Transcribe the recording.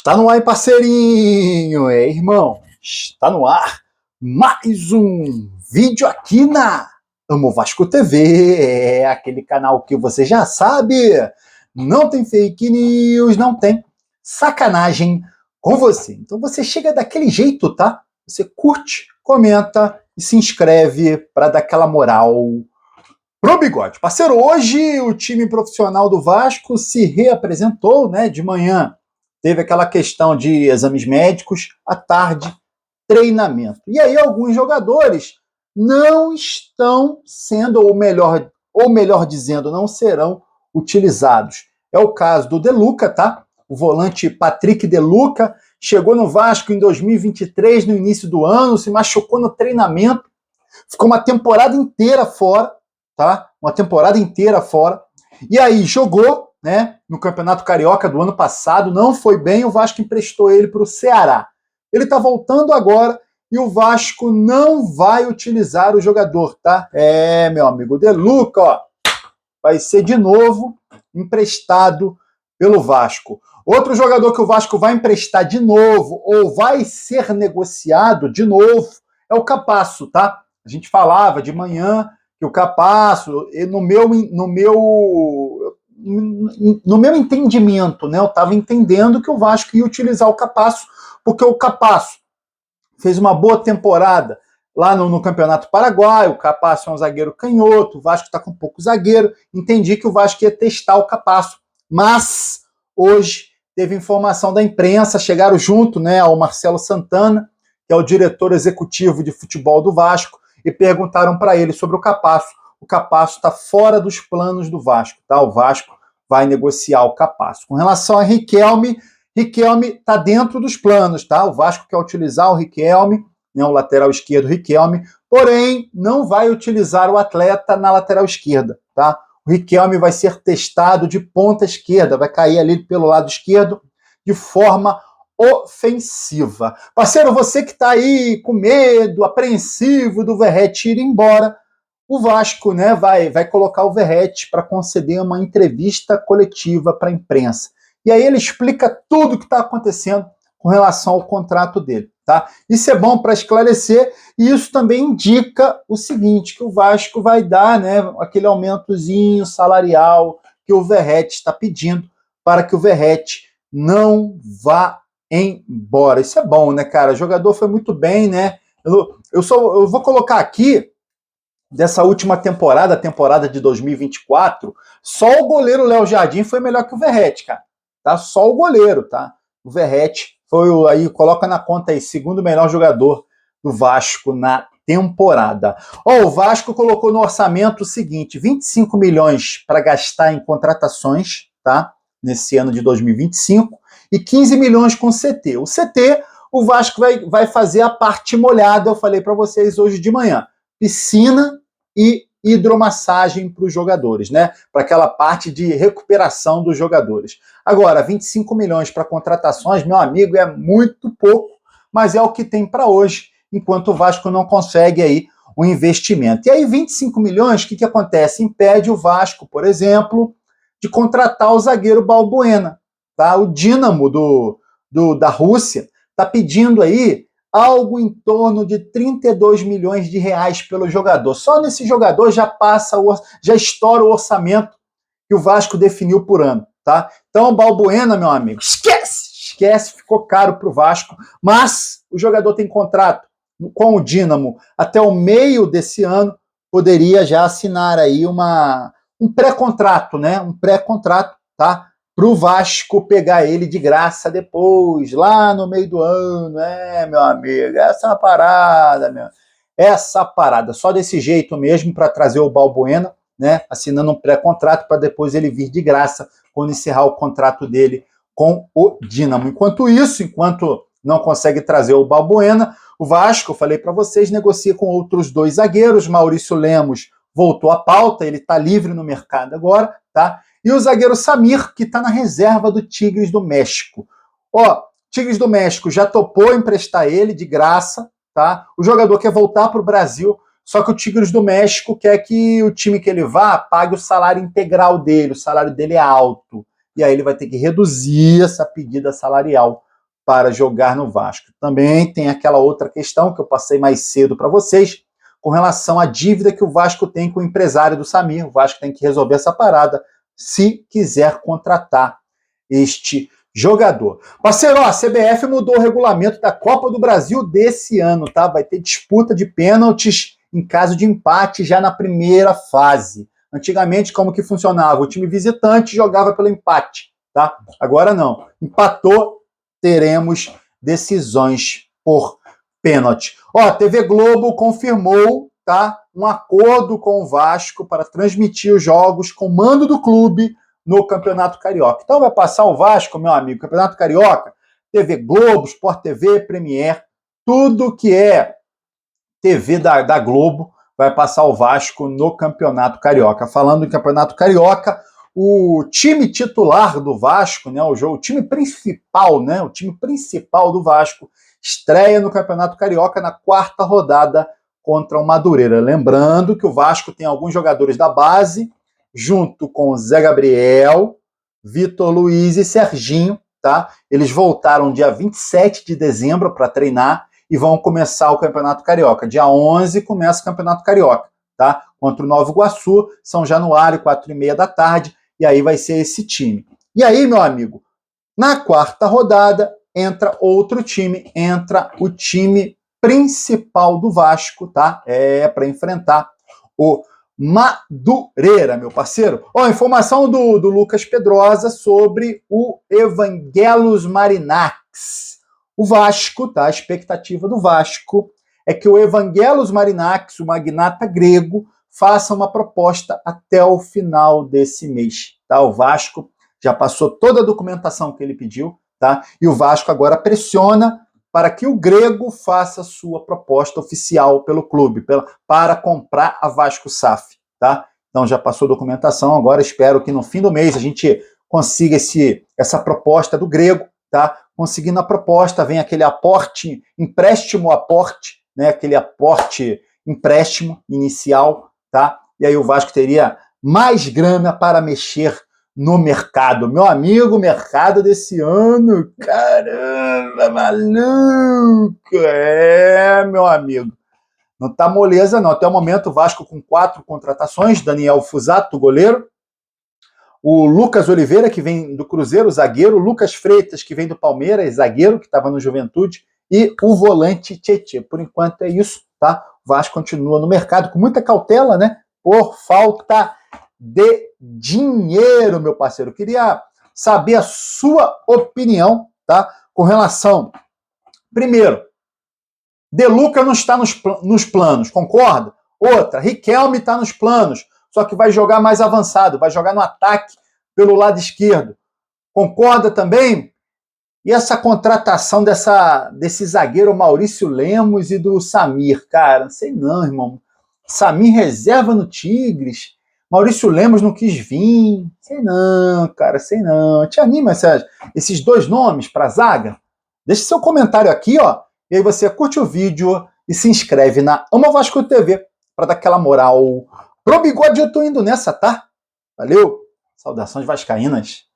Está no ar, hein, parceirinho? Irmão, está no ar mais um vídeo aqui na Amo Vasco TV, aquele canal que você já sabe, não tem fake news, não tem sacanagem com você. Então você chega daquele jeito, tá? Você curte, comenta e se inscreve para dar aquela moral pro bigode. Parceiro, hoje o time profissional do Vasco se reapresentou, né, de manhã. Teve aquela questão de exames médicos, à tarde, treinamento. E aí alguns jogadores não estão sendo, ou melhor dizendo, não serão utilizados. É o caso do De Luca, tá? O volante Patrick De Luca chegou no Vasco em 2023, no início do ano, se machucou no treinamento, ficou uma temporada inteira fora, tá? Uma temporada inteira fora. E aí jogou, né, no Campeonato Carioca do ano passado, não foi bem, o Vasco emprestou ele para o Ceará. Ele está voltando agora e o Vasco não vai utilizar o jogador, tá? Meu amigo, De Luca, ó, vai ser de novo emprestado pelo Vasco. Outro jogador que o Vasco vai emprestar de novo, ou vai ser negociado de novo, é o Capasso, tá? A gente falava de manhã que o Capasso, no meu entendimento, né, eu estava entendendo que o Vasco ia utilizar o Capasso, porque o Capasso fez uma boa temporada lá no Campeonato Paraguaio, o Capasso é um zagueiro canhoto, o Vasco está com pouco zagueiro, entendi que o Vasco ia testar o Capasso, mas hoje teve informação da imprensa, chegaram junto, né, ao Marcelo Santana, que é o diretor executivo de futebol do Vasco, e perguntaram para ele sobre o Capasso. O Capasso está fora dos planos do Vasco, tá? O Vasco vai negociar o Capasso. Com relação a Riquelme está dentro dos planos, tá? O Vasco quer utilizar o Riquelme, né, o lateral esquerdo Riquelme, porém não vai utilizar o atleta na lateral esquerda, tá? O Riquelme vai ser testado de ponta esquerda, vai cair ali pelo lado esquerdo de forma ofensiva. Parceiro, você que está aí com medo, apreensivo do Verratti ir embora, o Vasco, né, vai colocar o Verratti para conceder uma entrevista coletiva para a imprensa. E aí ele explica tudo o que está acontecendo com relação ao contrato dele, tá? Isso é bom para esclarecer, e isso também indica o seguinte, que o Vasco vai dar, né, aquele aumentozinho salarial que o Verratti está pedindo para que o Verratti não vá embora. Isso é bom, né, cara? O jogador foi muito bem, né? Eu vou colocar aqui, dessa última temporada, a temporada de 2024, só o goleiro Léo Jardim foi melhor que o Verratti, cara. Tá? Só o goleiro, tá? O Verratti foi, aí coloca na conta aí, segundo melhor jogador do Vasco na temporada. O Vasco colocou no orçamento o seguinte, 25 milhões para gastar em contratações, tá? Nesse ano de 2025, e 15 milhões com o CT. O CT, o Vasco vai fazer a parte molhada, eu falei para vocês hoje de manhã. Piscina e hidromassagem para os jogadores, né? Para aquela parte de recuperação dos jogadores. Agora, 25 milhões para contratações, meu amigo, é muito pouco, mas é o que tem para hoje, enquanto o Vasco não consegue aí o investimento. E aí, 25 milhões, o que acontece? Impede o Vasco, por exemplo, de contratar o zagueiro Balbuena, tá? O Dínamo da Rússia está pedindo aí algo em torno de 32 milhões de reais pelo jogador. Só nesse jogador já estoura o orçamento que o Vasco definiu por ano, tá? Então, o Balbuena, meu amigo, esquece, ficou caro para o Vasco, mas o jogador tem contrato com o Dínamo até o meio desse ano, poderia já assinar aí um pré-contrato, né? Um pré-contrato, tá? Para o Vasco pegar ele de graça depois, lá no meio do ano, meu amigo, essa parada, só desse jeito mesmo para trazer o Balbuena, né, assinando um pré-contrato para depois ele vir de graça quando encerrar o contrato dele com o Dínamo. Enquanto não consegue trazer o Balbuena, o Vasco, eu falei para vocês, negocia com outros dois zagueiros, Maurício Lemos voltou à pauta, ele está livre no mercado agora, tá? E o zagueiro Samir, que está na reserva do Tigres do México. Tigres do México já topou emprestar ele de graça, tá? O jogador quer voltar para o Brasil, só que o Tigres do México quer que o time que ele vá pague o salário integral dele, o salário dele é alto. E aí ele vai ter que reduzir essa pedida salarial para jogar no Vasco. Também tem aquela outra questão que eu passei mais cedo para vocês, com relação à dívida que o Vasco tem com o empresário do Samir. O Vasco tem que resolver essa parada se quiser contratar este jogador. Parceiro, a CBF mudou o regulamento da Copa do Brasil desse ano, tá? Vai ter disputa de pênaltis em caso de empate já na primeira fase. Antigamente, como que funcionava? O time visitante jogava pelo empate, tá? Agora não. Empatou, teremos decisões por pênalti. Ó, a TV Globo confirmou, tá, um acordo com o Vasco para transmitir os jogos com mando do clube no Campeonato Carioca. Então vai passar o Vasco, meu amigo, Campeonato Carioca, TV Globo, Sport TV, Premier, tudo que é TV da Globo vai passar o Vasco no Campeonato Carioca. Falando em Campeonato Carioca, o time titular do Vasco, né, o time principal, né, o time principal do Vasco estreia no Campeonato Carioca na 4ª rodada contra o Madureira. Lembrando que o Vasco tem alguns jogadores da base, junto com Zé Gabriel, Vitor Luiz e Serginho, tá? Eles voltaram dia 27 de dezembro para treinar e vão começar o Campeonato Carioca. Dia 11 começa o Campeonato Carioca, tá? Contra o Nova Iguaçu, São Januário, 4h30 da tarde, e aí vai ser esse time. E aí, meu amigo, na 4ª rodada, entra outro time, entra o time principal do Vasco, tá? Para enfrentar o Madureira, meu parceiro. Ó, informação do Lucas Pedrosa sobre o Evangelos Marinax. O Vasco, tá? A expectativa do Vasco é que o Evangelos Marinax, o magnata grego, faça uma proposta até o final desse mês, tá? O Vasco já passou toda a documentação que ele pediu, tá? E o Vasco agora pressiona para que o grego faça sua proposta oficial pelo clube, para comprar a Vasco SAF, tá? Então já passou documentação, agora espero que no fim do mês a gente consiga essa proposta do grego, tá? Conseguindo a proposta, vem aquele aporte, empréstimo-aporte, né? Aquele aporte empréstimo inicial, tá? E aí o Vasco teria mais grana para mexer no mercado. Meu amigo, o mercado desse ano, caramba, maluco! Meu amigo. Não tá moleza, não. Até o momento, o Vasco com 4 contratações. Daniel Fusato, goleiro. O Lucas Oliveira, que vem do Cruzeiro, zagueiro. O Lucas Freitas, que vem do Palmeiras, zagueiro, que estava no Juventude. E o volante Tietê. Por enquanto é isso, tá? O Vasco continua no mercado com muita cautela, né? Por falta de dinheiro, meu parceiro. Eu queria saber a sua opinião, tá? Com relação, primeiro, De Luca não está nos planos, concorda? Outra, Riquelme está nos planos, só que vai jogar mais avançado, vai jogar no ataque pelo lado esquerdo. Concorda também? E essa contratação desse zagueiro Maurício Lemos e do Samir? Cara, não sei não, irmão. Samir reserva no Tigres, Maurício Lemos não quis vir. Sei não, cara, sei não. Te anima esses 2 nomes para zaga? Deixe seu comentário aqui, ó. E aí você curte o vídeo e se inscreve na Ama Vasco TV para dar aquela moral. Pro Bigode eu tô indo nessa, tá? Valeu. Saudações vascaínas.